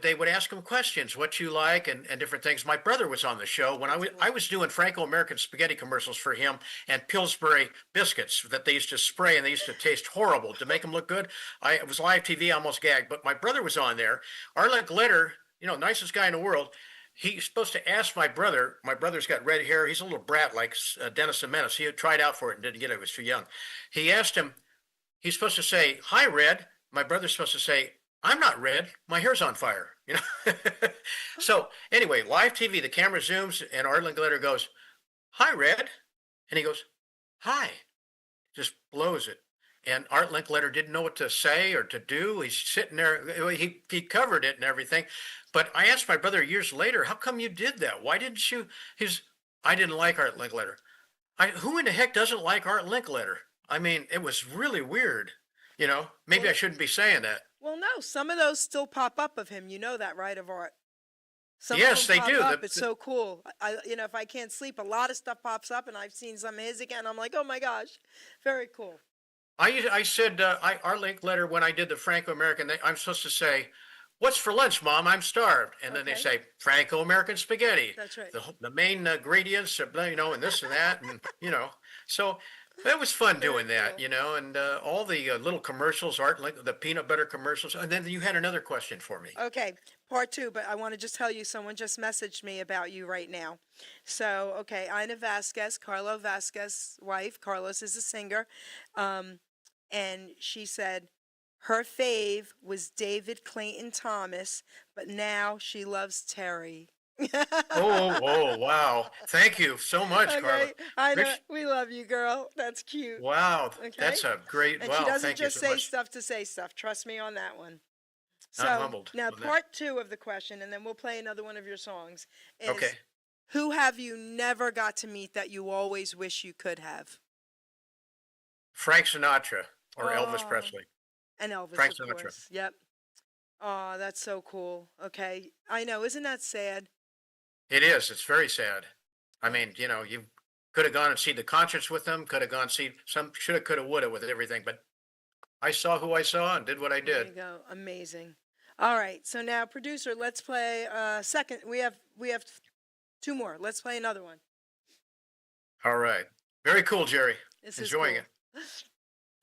they would ask him questions, what you like and different things. My brother was on the show when I was doing Franco-American spaghetti commercials for him and Pillsbury biscuits that they used to spray and they used to taste horrible to make them look good. It was live TV, I almost gagged, but my brother was on there. Art Linkletter, nicest guy in the world. He's supposed to ask my brother. My brother's got red hair. He's a little brat like Dennis the Menace. He had tried out for it and didn't get it. He was too young. He asked him, he's supposed to say, "Hi, Red." My brother's supposed to say, "I'm not red. My hair's on fire." So anyway, live TV, the camera zooms and Art Linkletter goes, "Hi, Red." And he goes, "Hi." Just blows it. And Art Linkletter didn't know what to say or to do. He's sitting there. He covered it and everything. But I asked my brother years later, how come you did that? Why didn't you? I didn't like Art Linkletter. Who in the heck doesn't like Art Linkletter? I mean, it was really weird. Maybe I shouldn't be saying that. Well, no, some of those still pop up of him. You know that, right, of Art? Some Yes, of them they pop do. Up. It's so cool. If I can't sleep, a lot of stuff pops up, and I've seen some of his again. I'm like, oh my gosh, very cool. I said, Art Linkletter, when I did the Franco-American, I'm supposed to say, "What's for lunch, Mom? I'm starved." And then they Okay. say, "Franco-American spaghetti." That's right. The main ingredients, and this and that, and, So it was fun doing that, cool. and all the little commercials, the peanut butter commercials. And then you had another question for me. Okay, part 2, but I want to just tell you, someone just messaged me about you right now. So, okay, Ina Vasquez, Carlo Vasquez's wife. Carlos is a singer. And she said her fave was David Clayton Thomas, but now she loves Terry. Oh, wow. Thank you so much, Carla. Okay, I know. Rich- We love you, girl. That's cute. Wow, Okay. that's a great, And wow, she doesn't thank you just so say much. stuff to say stuff. Trust me on that one. I'm So humbled now on that. part 2 of the question, and then we'll play another one of your songs. Is Okay. who have you never got to meet that you always wish you could have? Frank Sinatra or Elvis Oh. Presley. And Elvis, Frank of Sinatra. course. Yep. Oh, that's so cool. Okay. I know. Isn't that sad? It is. It's very sad. I mean, you could have gone and seen the concerts with them, could have gone see some, shoulda, coulda, woulda with everything, but I saw who I saw and did what I There you did. go. Amazing. All right. So now, producer, let's play second. We have 2 more. Let's play another one. All right. Very cool, Jerry. This is Enjoying cool. it.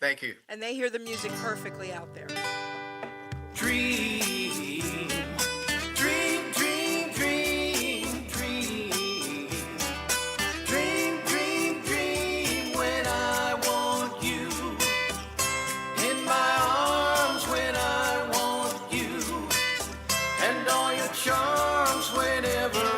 Thank you. And they hear the music perfectly out there. Dream, dream, dream, dream, dream. Dream, dream, dream when I want you. In my arms when I want you. And all your charms whenever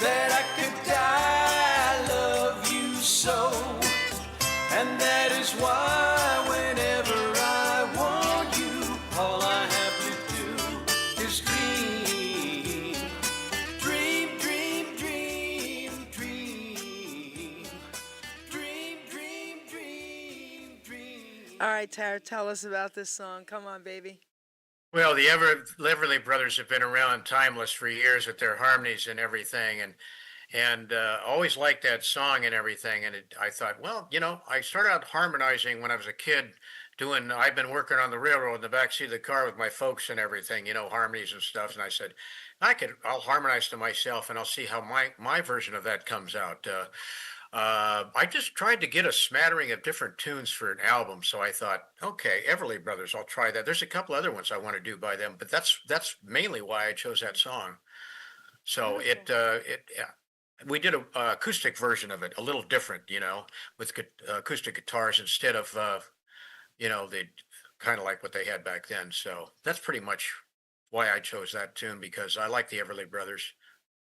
that I could die. I love you so, and that is why whenever I want you, all I have to do is dream. Dream, dream, dream, dream. Dream, dream, dream, dream. All right, Tara, tell us about this song. Come on, baby. Well, the Everly Brothers have been around timeless for years with their harmonies and everything, and always liked that song and everything. And I thought, well, I started out harmonizing when I was a kid. I've been working on the railroad in the backseat of the car with my folks and everything, harmonies and stuff. And I said, I'll harmonize to myself, and I'll see how my version of that comes out. I just tried to get a smattering of different tunes for an album. So I thought, okay, Everly Brothers, I'll try that. There's a couple other ones I want to do by them, but that's mainly why I chose that song. So we did a acoustic version of it, a little different, with acoustic guitars instead of, the kind of like what they had back then. So that's pretty much why I chose that tune, because I like the Everly Brothers.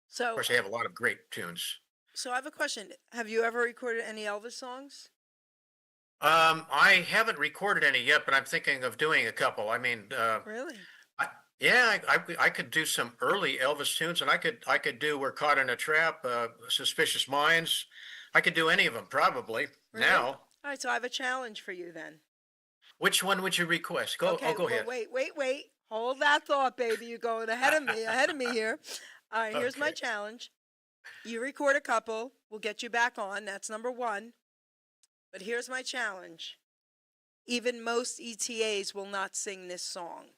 Of So, course, they have a lot of great tunes. so I have a question. Have you ever recorded any Elvis songs? I haven't recorded any yet, but I'm thinking of doing a couple. I mean, Really? I could do some early Elvis tunes, and I could do "We're Caught in a Trap," "Suspicious Minds." I could do any of them probably Really? now. All right, so I have a challenge for you then. Which one would you request? Go. Okay, I'll go well, ahead. wait. Hold that thought, baby. You're going ahead of me here. All right, here's my Okay. challenge. You record a couple, we'll get you back on. That's number one. But here's my challenge. Even most ETAs will not sing this song.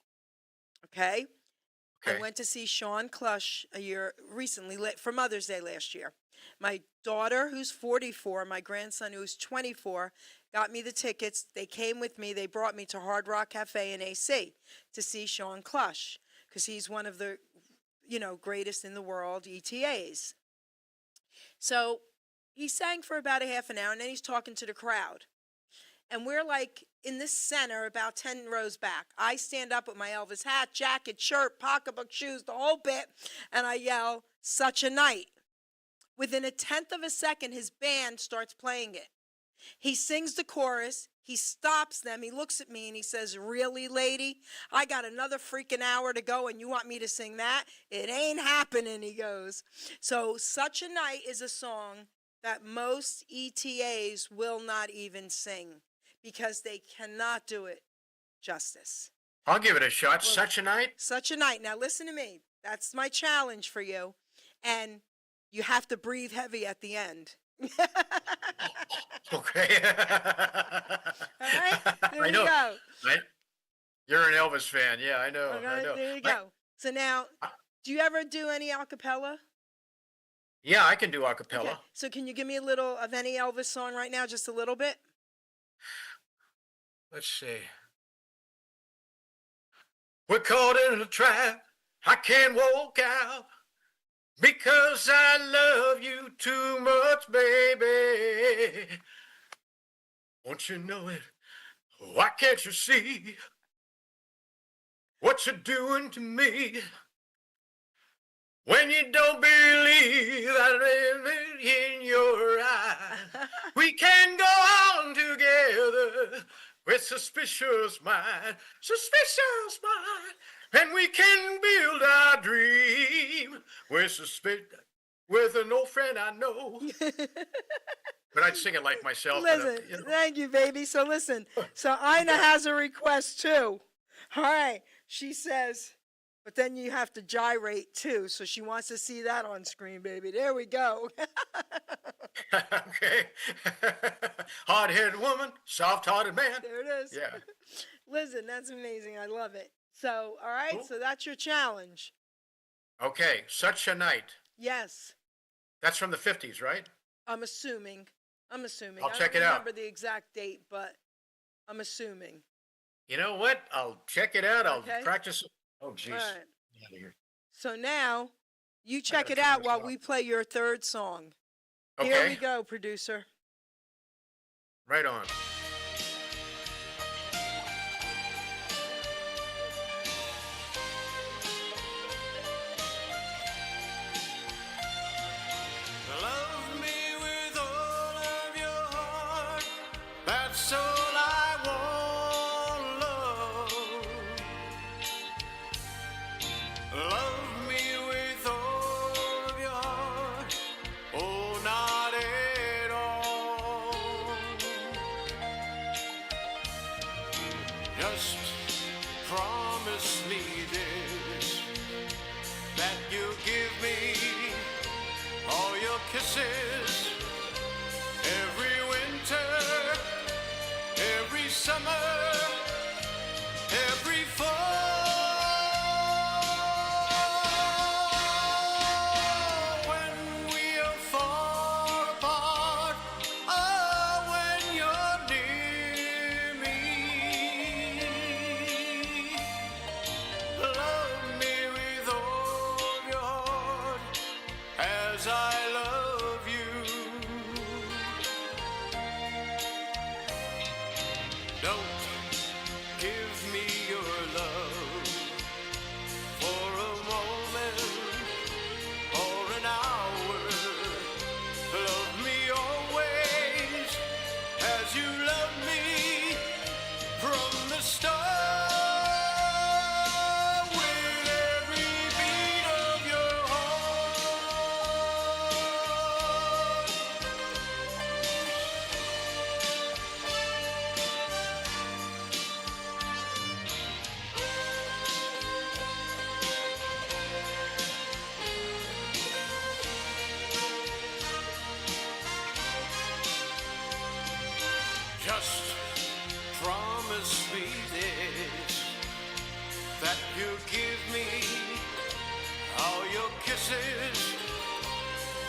Okay? I Okay. went to see Sean Clush recently for Mother's Day last year. My daughter, who's 44, my grandson, who's 24, got me the tickets. They came with me. They brought me to Hard Rock Cafe in AC to see Sean Clush because he's one of the, greatest in the world ETAs. So he sang for about a half an hour, and then he's talking to the crowd. And we're like in this center about 10 rows back. I stand up with my Elvis hat, jacket, shirt, pocketbook, shoes, the whole bit, and I yell, "Such a night." Within a tenth of a second, his band starts playing it. He sings the chorus. He stops them. He looks at me and he says, "Really, lady? I got another freaking hour to go and you want me to sing that? It ain't happening," he goes. So "Such a Night" is a song that most ETAs will not even sing because they cannot do it justice. I'll give it a shot. Well- Such a night. Such a night. Now listen to me. That's my challenge for you. And you have to breathe heavy at the end. Okay. All right, there I you know. go. Right? You're an Elvis fan. Yeah, I know. I Okay, know. there you go. So now, do you ever do any a cappella? Yeah, I can do a Okay. cappella. So can you give me a little of any Elvis song right now, just a little bit? Let's see. We're caught in a trap. I can't walk out because I love you too much, baby. Won't you know it? Why can't you see what you're doing to me? When you don't believe that in your eyes, we can go on together with suspicious mind, and we can build our dream with an old friend I know. But I'd sing it like myself. Listen, thank you, baby. So listen, so Ina has a request too. All right, she says, but then you have to gyrate too. So she wants to see that on screen, baby. There we go. Okay. Hard-headed woman, soft-hearted man. There it is. Yeah. Listen, that's amazing. I love it. So, all right, Cool. so that's your challenge. Okay, Such a Night. Yes, That's from the 50s, right? I'm assuming. I'll I check don't it out. remember the exact date, but I'm assuming. You know what? I'll check it out. I'll Okay. practice. Oh, jeez. All right. Get out of here. So now you check gotta it turn out this while off. we play your third song. Okay. Here we go, producer. Right on. as I love you. Don't give me your love for a moment or an hour. Love me always as you love me from the start. With every beat of your heart. Just promise me this, that you'll give me all your kisses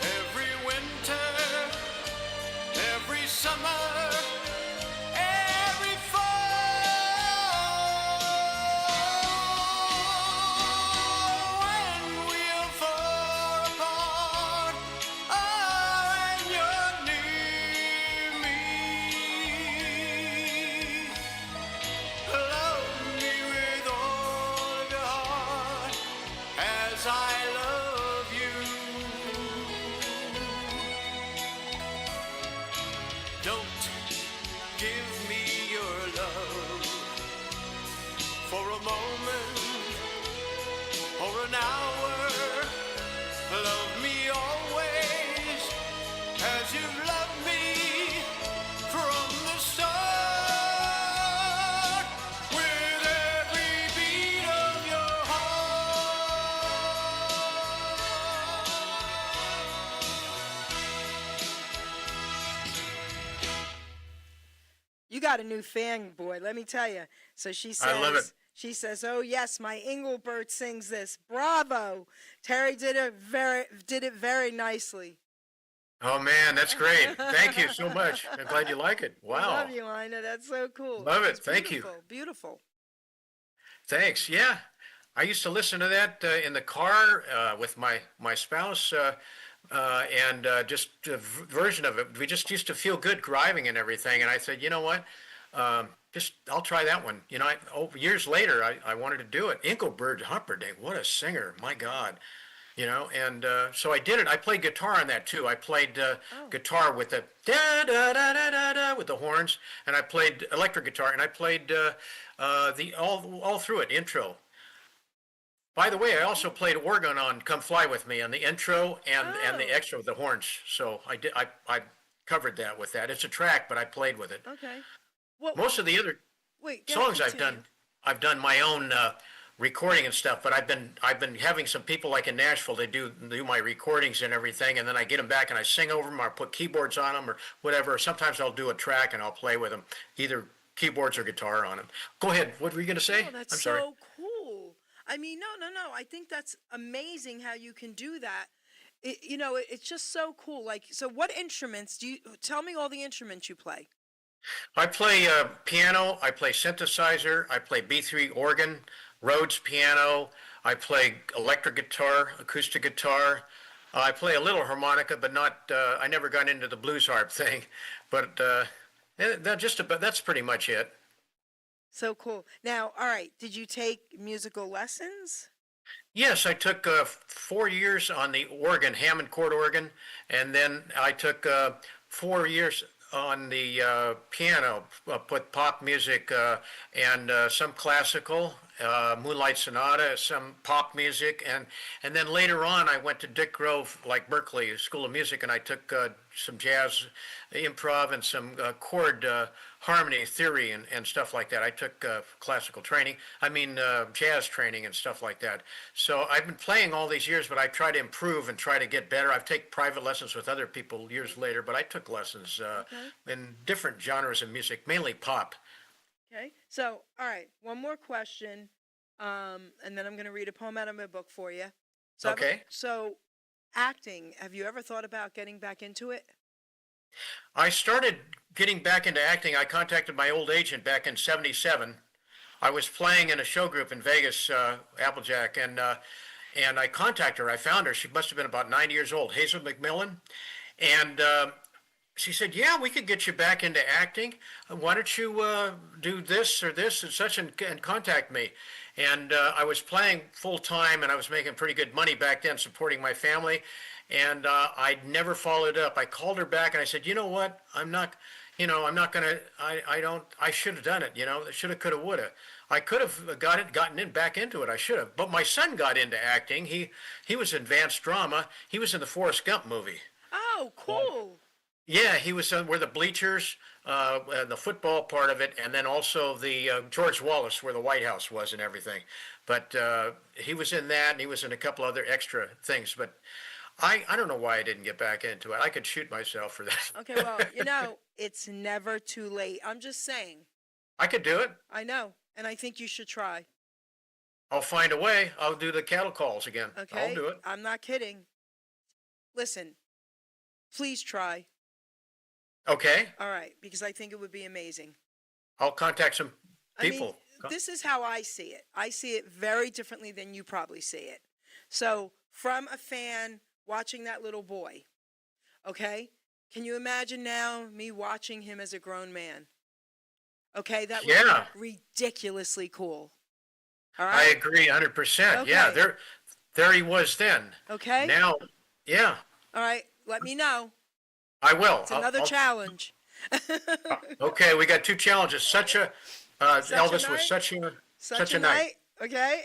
every winter, every summer, every fall. When we're far apart, oh, and you're near me. Love me with all of your heart as I love you. Don't give me your love for a moment or an hour. Love me always as you've loved me from the start. With every beat of your heart. You got a new fan, boy, let me tell you. So she says, I love it. She says, "Oh yes, my Engelbert sings this. Bravo, Terry did it very nicely." Oh man, that's great. Thank you so much. I'm glad you like it. I Wow. love you, Ina. That's so cool. Love it. It's Thank you. beautiful, Beautiful. Thanks. Yeah. I used to listen to that in the car with my spouse and just a version of it. We just used to feel good driving and everything. And I said, you know what? I'll try that one. You know, years later, I wanted to do it. Engelbert Humperdinck, what a singer. My God. You know, and so I did it. I played guitar on that too. I played guitar with the da da da da da da with the horns, and I played electric guitar, and I played the all through it intro. By the way, I also played organ on "Come Fly with Me" on the intro and the extra with the horns. So I covered that with that. It's a track, but I played with it. Okay. Well, Most of the other wait. Go songs ahead, continue. I've done my own recording and stuff, but I've been having some people like in Nashville. They do my recordings and everything, and then I get them back and I sing over them or put keyboards on them or whatever. Sometimes I'll do a track and I'll play with them, either keyboards or guitar on them. Go ahead. What were you going to say? Oh, that's I'm sorry. so cool. I mean, no. I think that's amazing how you can do that. It's just so cool. Like, so what instruments do you tell me all the instruments you play? I play piano. I play synthesizer. I play B3 organ, Rhodes piano. I play electric guitar, acoustic guitar. I play a little harmonica, but not. I never got into the blues harp thing. But that's pretty much it. So cool. Now, all right, did you take musical lessons? Yes, I took 4 years on the organ, Hammond chord organ, and then I took 4 years on the piano, put pop music and some classical, Moonlight Sonata, some pop music, and then later on I went to Dick Grove, like Berkeley School of Music, and I took some jazz improv and some chord harmony theory and stuff like that. I took classical training, jazz training and stuff like that. So I've been playing all these years, but I try to improve and try to get better. I've taken private lessons with other people years later, but I took lessons in different genres of music, mainly pop. Okay. So, all right, one more question, and then I'm going to read a poem out of my book for you. So, Okay. So, acting, have you ever thought about getting back into it? I started getting back into acting. I contacted my old agent back in '77. I was playing in a show group in Vegas, Applejack, and And I contacted her. I found her. She must have been about 90 years old, Hazel McMillan. And she said, "Yeah, we could get you back into acting. Why don't you do this or this and such and contact me?" And I was playing full time, and I was making pretty good money back then, supporting my family. And I never followed up. I called her back, and I said, "You know what? I'm not gonna. I should have done it. Shoulda, coulda, woulda. I could have gotten back into it. I should have. But my son got into acting. He was in advanced drama. He was in the Forrest Gump movie. Oh, cool. Yeah, he was where the bleachers, the football part of it, and then also the George Wallace, where the White House was and everything. But he was in that, and he was in a couple other extra things. But I don't know why I didn't get back into it. I could shoot myself for that. Okay, well, it's never too late. I'm just saying. I could do it. I know, and I think you should try. I'll find a way. I'll do the cattle calls again. Okay? I'll do it. I'm not kidding. Listen, please try. Okay. All right, because I think it would be amazing. I'll contact some I people. mean, this is how I see it. I see it very differently than you probably see it. So, from a fan watching that little boy, okay? Can you imagine now me watching him as a grown man? Okay, that would be ridiculously cool. All I right? agree 100%. Okay. Yeah, there he was then. Okay? Now, yeah, All right, let me know. I will. It's another challenge. Okay, we got two challenges. Such a Elvis night. was such a night. night. Okay,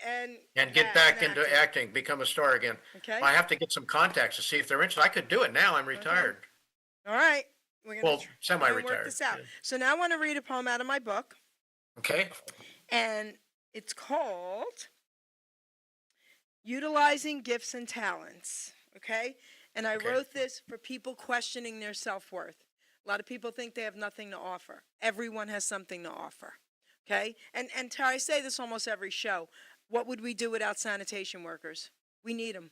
And get back into acting, become a star again. Okay. I have to get some contacts to see if they're interested. I could do it now. I'm retired. All right. We're gonna Well, try and semi-retired. work this out. Yeah. So now I want to read a poem out of my book, Okay. and it's called Utilizing Gifts and Talents. Okay? And I Okay. wrote this for people questioning their self-worth. A lot of people think they have nothing to offer. Everyone has something to offer. Okay? And Tara, I say this almost every show. What would we do without sanitation workers? We need them.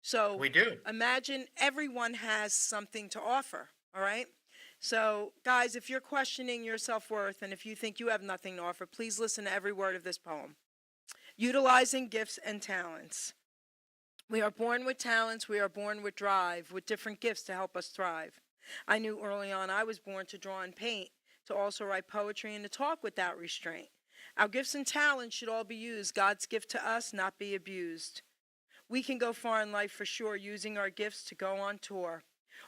So We do. imagine everyone has something to offer. All right? So, guys, if you're questioning your self-worth and if you think you have nothing to offer, please listen to every word of this poem. Utilizing gifts and talents. We are born with talents. We are born with drive, with different gifts to help us thrive. I knew early on I was born to draw and paint, to also write poetry and to talk without restraint. Our gifts and talents should all be used. God's gift to us, not be abused. We can go far in life for sure, using our gifts to go on tour.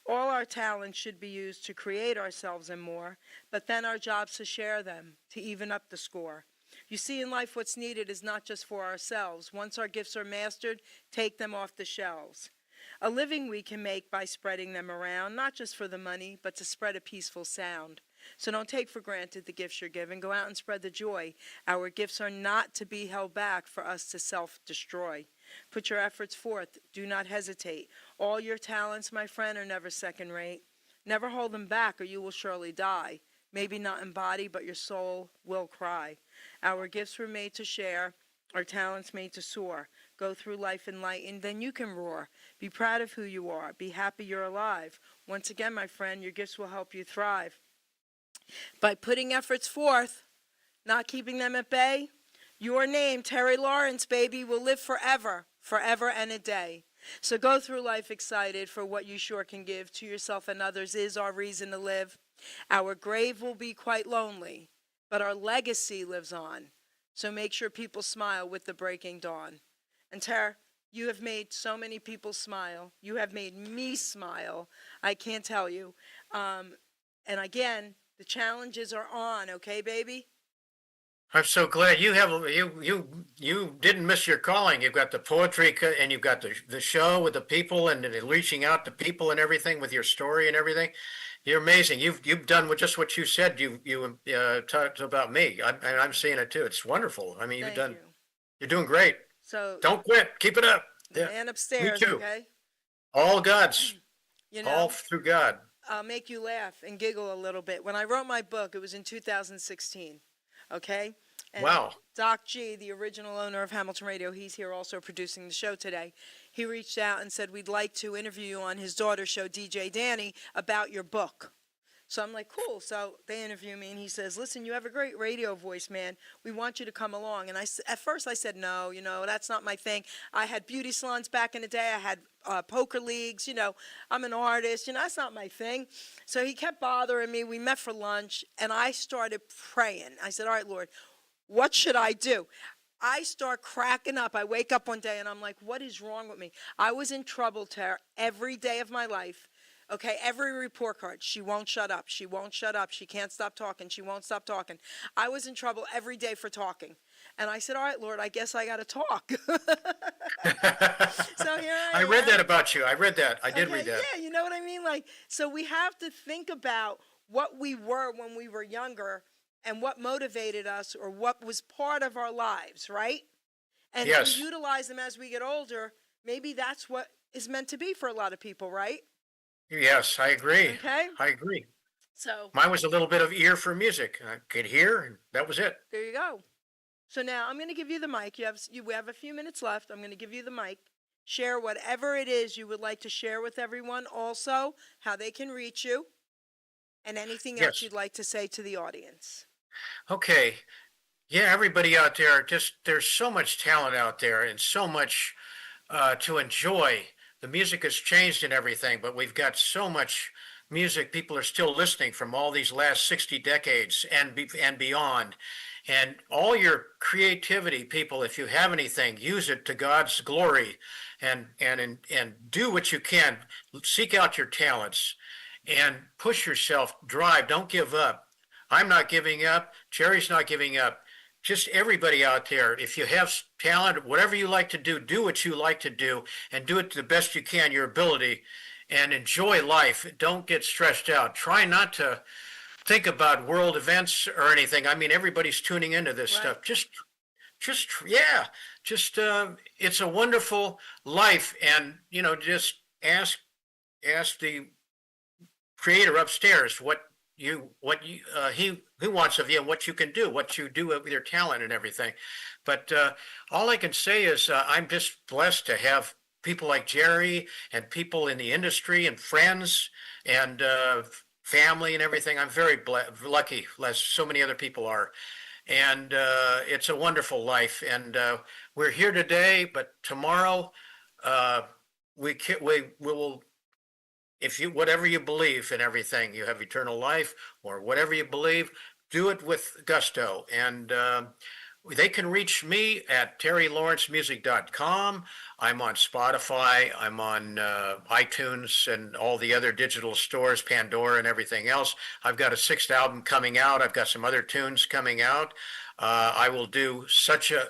All our talents should be used to create ourselves and more, but then our job's to share them, to even up the score. You see, in life, what's needed is not just for ourselves. Once our gifts are mastered, take them off the shelves. A living we can make by spreading them around, not just for the money, but to spread a peaceful sound. So don't take for granted the gifts you're given. Go out and spread the joy. Our gifts are not to be held back for us to self-destroy. Put your efforts forth. Do not hesitate. All your talents, my friend, are never second rate. Never hold them back or you will surely die. Maybe not in body, but your soul will cry. Our gifts were made to share, our talents made to soar. Go through life enlightened, then you can roar. Be proud of who you are. Be happy you're alive. Once again, my friend, your gifts will help you thrive. By putting efforts forth, not keeping them at bay, your name, Terry Lawrence, baby, will live forever, forever and a day. So go through life excited for what you sure can give to yourself and others is our reason to live. Our grave will be quite lonely, but our legacy lives on. So make sure people smile with the breaking dawn. And Tara, you have made so many people smile. You have made me smile. I can't tell you. And again, the challenges are on, okay, baby? I'm so glad you didn't miss your calling. You've got the poetry and you've got the show with the people and reaching out to people and everything with your story and everything. You're amazing. You've done just what you said. You talked about me. I'm seeing it too. It's wonderful. I mean, Thank you're you. doing great. So Don't quit. Keep it up. the Yeah. man upstairs, too. okay? All God's. You know, All through God. I'll make you laugh and giggle a little bit. When I wrote my book, it was in 2016, okay? And Wow. Doc G, the original owner of Hamilton Radio, he's here also producing the show today. He reached out and said, we'd like to interview you on his daughter's show, DJ Danny, about your book. So I'm like, cool. So they interview me, and he says, listen, you have a great radio voice, man. We want you to come along. And at first I said, no, that's not my thing. I had beauty salons back in the day. I had poker leagues. I'm an artist. That's not my thing. So he kept bothering me. We met for lunch, and I started praying. I said, all right, Lord, what should I do? I start cracking up. I wake up one day, and I'm like, what is wrong with me? I was in trouble, Tara, every day of my life. Okay, every report card, she won't shut up. She won't shut up. She can't stop talking. She won't stop talking. I was in trouble every day for talking. And I said, all right, Lord, I guess I got to talk. So here I read that about you. I read that. I did Okay, read that. Yeah, you know what I mean? So we have to think about what we were when we were younger and what motivated us or what was part of our lives, right? And Yes. we utilize them as we get older. Maybe that's what is meant to be for a lot of people, right? Yes, I agree. Okay. I agree. So Mine was a little bit of ear for music. I could hear, and that was it. there you go. So now I'm going to give you the mic. We have a few minutes left. I'm going to give you the mic. Share whatever it is you would like to share with everyone. Also, how they can reach you, and anything else Yes. you'd like to say to the audience. Okay. Yeah, everybody out there, there's so much talent out there and so much to enjoy. The music has changed and everything, but we've got so much music. People are still listening from all these last 60 decades and beyond. And all your creativity, people, if you have anything, use it to God's glory and do what you can. Seek out your talents and push yourself, drive, don't give up. I'm not giving up. Jerry's not giving up. Just everybody out there, if you have talent, whatever you like to do what you like to do and do it to the best you can, your ability, and enjoy life. Don't get stressed out. Try not to think about world events or anything. I mean, everybody's tuning into this Right. stuff. It's a wonderful life. And, just ask the creator upstairs what he wants of you and what you can do, what you do with your talent and everything. But all I can say is I'm just blessed to have people like Jerry and people in the industry and friends and family and everything. I'm very lucky, as so many other people are. And it's a wonderful life. And we're here today, but tomorrow we will. If you, whatever you believe in everything, you have eternal life or whatever you believe, do it with gusto. And they can reach me at terrylawrencemusic.com. I'm on Spotify. I'm on iTunes and all the other digital stores, Pandora and everything else. I've got a 6th album coming out. I've got some other tunes coming out. I will do Such a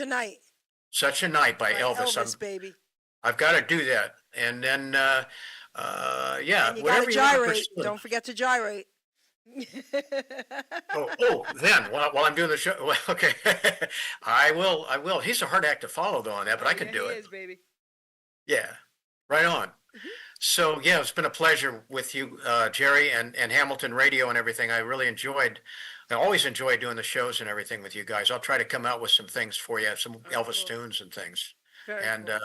Night. Such a Night by Elvis. Baby. I've got to do that. And then, yeah, And you whatever gotta you want to gyrate. pursue. Don't forget to gyrate. Then while I'm doing the show, well, okay, I will. He's a hard act to follow though on that, but I can do He it. is, baby. Yeah, right on. So yeah, it's been a pleasure with you, Jerry, and Hamilton Radio and everything. I always enjoy doing the shows and everything with you guys. I'll try to come out with some things for you, some Elvis cool. tunes and things, Very and cool.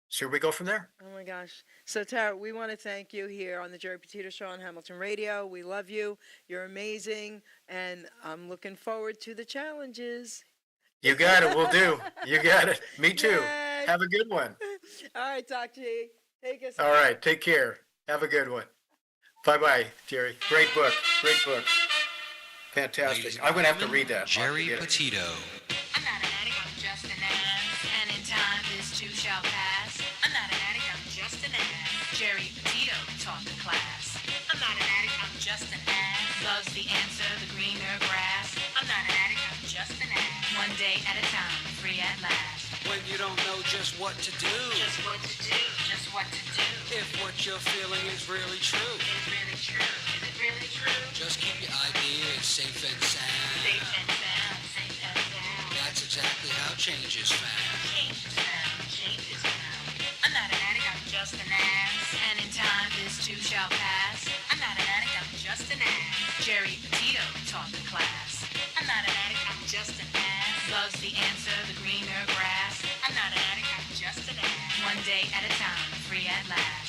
see where we go from there. Oh my gosh. So Tara, we want to thank you here on the Geri Petito Show on Hamilton Radio. We love you. You're amazing. And I'm looking forward to the challenges. You got it. We'll do. You got it. Me too. Yay. Have a good one. All right, Doc G. Take us. All right. Take care. Have a good one. Bye-bye, Jerry. Great book. Great book. Fantastic. I'm going to have to read that. Geri Petito. I'm not an addict, I'm just an ass. And in time, this too shall pass. I'm not an addict, I'm just an ass. Geri Petito taught the class. I'm not an addict, I'm just an ass. Love's the answer, the greener grass. I'm not an addict, I'm just an ass. One day at a time, free at last. When you don't know just what to do, Just what to do, just what to do. if what you're feeling is really true, Is it really true? Is it really true? Just keep your ideas safe and sound. Safe and sound, safe and sound. That's exactly how change is found. Change is found, change is found. I'm not an addict, I'm just an ass. And in time, this too shall pass. I'm not an addict, I'm just an ass. Geri Petito taught the class. I'm not an addict, I'm just an ass. Love's the answer, the greener grass. I'm not an addict, I'm just an ass. One day at a time, free at last.